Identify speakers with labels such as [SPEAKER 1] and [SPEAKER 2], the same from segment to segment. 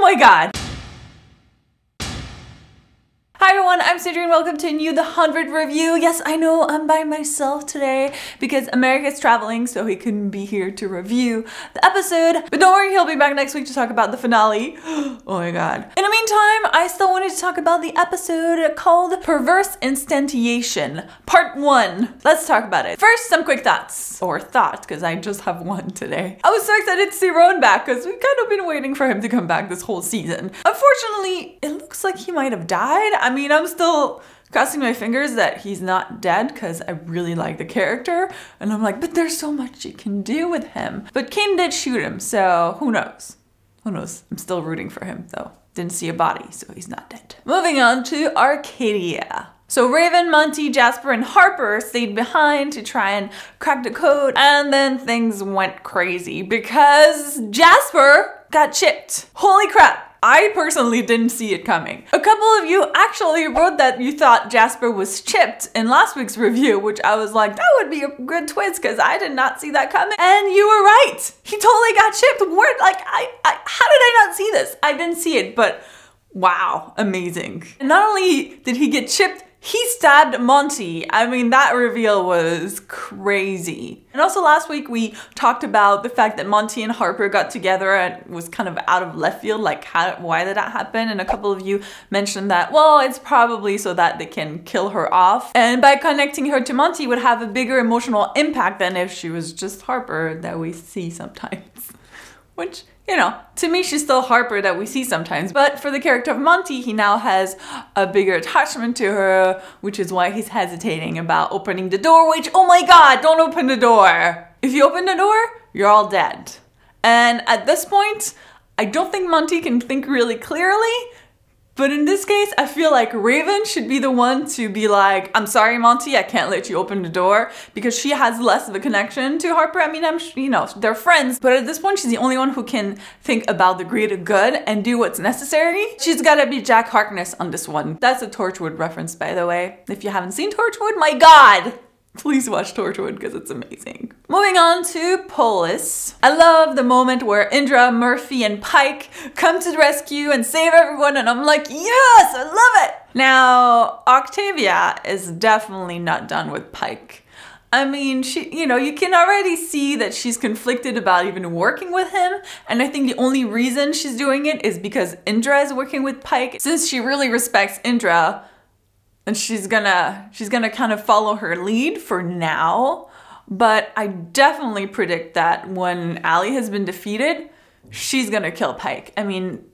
[SPEAKER 1] my god. Hi everyone, I'm Sandrine. Welcome to the 100 review. Yes, I know I'm by myself today because Americ is traveling, so he couldn't be here to review the episode. But don't worry, he'll be back next week to talk about the finale. Oh my god. In the meantime, I still wanted to talk about the episode called Perverse Instantiation, Part 1. Let's talk about it. First, some quick thoughts. Or thoughts, because I just have one today. I was so excited to see Rowan back because we've kind of been waiting for him to come back this whole season. Unfortunately, it looks like he might have died. I mean, I'm still crossing my fingers that he's not dead because I really like the character. And I'm like, but there's so much you can do with him. But Kane did shoot him, so who knows? Who knows? I'm still rooting for him though. Didn't see a body, so he's not dead. Moving on to Arcadia. So Raven, Monty, Jasper, and Harper stayed behind to try and crack the code, and then things went crazy because Jasper got chipped. Holy crap. I personally didn't see it coming. A couple of you actually wrote that you thought Jasper was chipped in last week's review, which I was like, that would be a good twist because I did not see that coming. And you were right. He totally got chipped. Where, like, how did I not see this? I didn't see it, but wow, amazing. And not only did he get chipped, he stabbed Monty. I mean, that reveal was crazy. And also last week we talked about the fact that Monty and Harper got together and it was kind of out of left field, like why did that happen? And a couple of you mentioned that, well, it's probably so that they can kill her off. And by connecting her to Monty would have a bigger emotional impact than if she was just Harper that we see sometimes. Which, you know, to me, she's still Harper that we see sometimes. But for the character of Monty, he now has a bigger attachment to her, which is why he's hesitating about opening the door, which, oh my god, don't open the door. If you open the door, you're all dead. And at this point, I don't think Monty can think really clearly. But in this case, I feel like Raven should be the one to be like, I'm sorry, Monty, I can't let you open the door, because she has less of a connection to Harper. I mean, you know, they're friends, but at this point, she's the only one who can think about the greater good and do what's necessary. She's gotta be Jack Harkness on this one. That's a Torchwood reference, by the way. If you haven't seen Torchwood, my god! Please watch Torchwood because it's amazing. Moving on to Polis. I love the moment where Indra, Murphy, and Pike come to the rescue and save everyone, and I'm like, yes, I love it! Now, Octavia is definitely not done with Pike. I mean, you know, you can already see that she's conflicted about even working with him, and I think the only reason she's doing it is because Indra is working with Pike. Since she really respects Indra, and she's gonna kind of follow her lead for now. But I definitely predict that when Allie has been defeated, she's gonna kill Pike. I mean,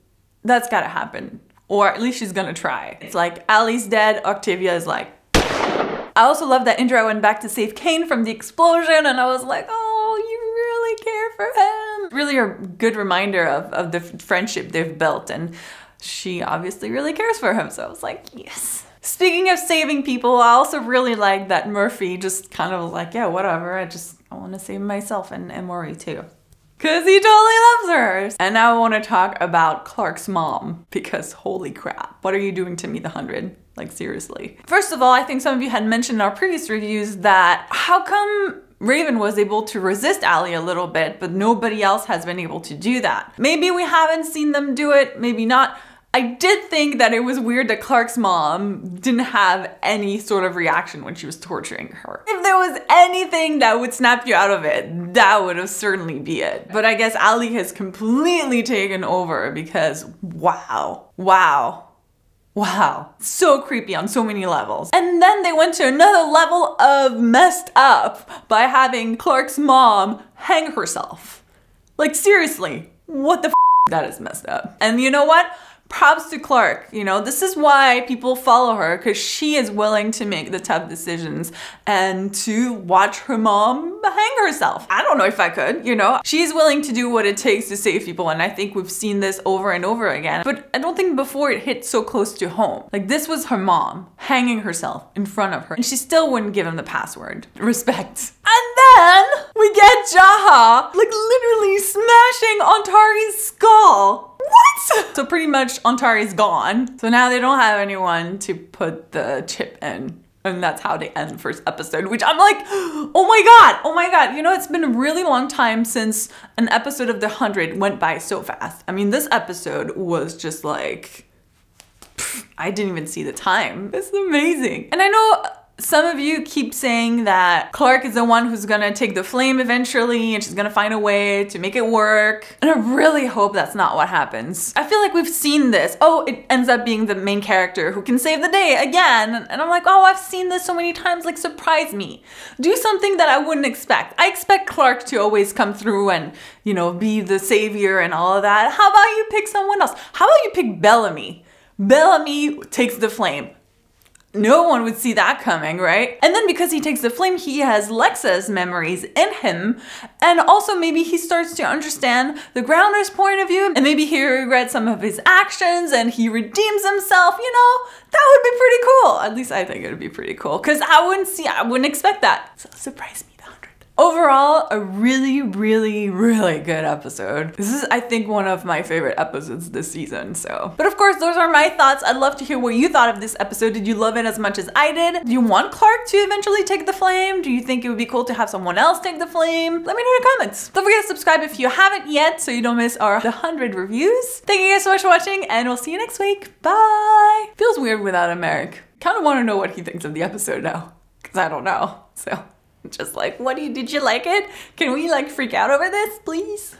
[SPEAKER 1] that's gotta happen. Or at least she's gonna try. It's like Allie's dead, Octavia is like... I also love that Indra went back to save Kane from the explosion, and I was like, oh, you really care for him. Really a good reminder of the friendship they've built, and she obviously really cares for him, so I was like, yes. Speaking of saving people, I also really like that Murphy just kind of was like, yeah, whatever, I want to save myself and Maury too. Cause he totally loves her. And now I want to talk about Clarke's mom, because holy crap, what are you doing to me, the 100? Like, seriously. First of all, I think some of you had mentioned in our previous reviews that how come Raven was able to resist Allie a little bit, but nobody else has been able to do that? Maybe we haven't seen them do it, maybe not. I did think that it was weird that Clarke's mom didn't have any sort of reaction when she was torturing her. If there was anything that would snap you out of it, that would have certainly be it. But I guess Allie has completely taken over because wow, wow, wow. So creepy on so many levels. And then they went to another level of messed up by having Clarke's mom hang herself. Like, seriously, what the f? That is messed up. And you know what? Props to Clarke, you know, this is why people follow her, because she is willing to make the tough decisions and to watch her mom hang herself. I don't know if I could, you know. She's willing to do what it takes to save people, and I think we've seen this over and over again. But I don't think before it hit so close to home. Like, this was her mom hanging herself in front of her, and she still wouldn't give him the password. Respect. And then we get Jaha, like, literally smashing Ontari's skull. What? So pretty much Ontari's gone. So now they don't have anyone to put the chip in. And that's how they end the first episode, which I'm like, oh my God. You know, it's been a really long time since an episode of The 100 went by so fast. I mean, this episode was just like, I didn't even see the time. It's amazing. And I know some of you keep saying that Clarke is the one who's gonna take the flame eventually and she's gonna find a way to make it work. And I really hope that's not what happens. I feel like we've seen this. Oh, it ends up being the main character who can save the day again. And I'm like, oh, I've seen this so many times, like surprise me. Do something that I wouldn't expect. I expect Clarke to always come through and, you know, be the savior and all of that. How about you pick someone else? How about you pick Bellamy? Bellamy takes the flame. No one would see that coming, right? And then because he takes the flame, he has Lexa's memories in him. And also maybe he starts to understand the Grounder's point of view. And maybe he regrets some of his actions and he redeems himself, you know? That would be pretty cool. At least I think it would be pretty cool. Because I wouldn't expect that. So surprise me. Overall, a really, really, really good episode. This is, I think, one of my favorite episodes this season, so. But of course, those are my thoughts. I'd love to hear what you thought of this episode. Did you love it as much as I did? Do you want Clarke to eventually take the flame? Do you think it would be cool to have someone else take the flame? Let me know in the comments. Don't forget to subscribe if you haven't yet so you don't miss our 100 reviews. Thank you guys so much for watching, and we'll see you next week. Bye! Feels weird without Americ. Kind of want to know what he thinks of the episode now, because I don't know, so. Just like, did you like it? Can we like freak out over this, please?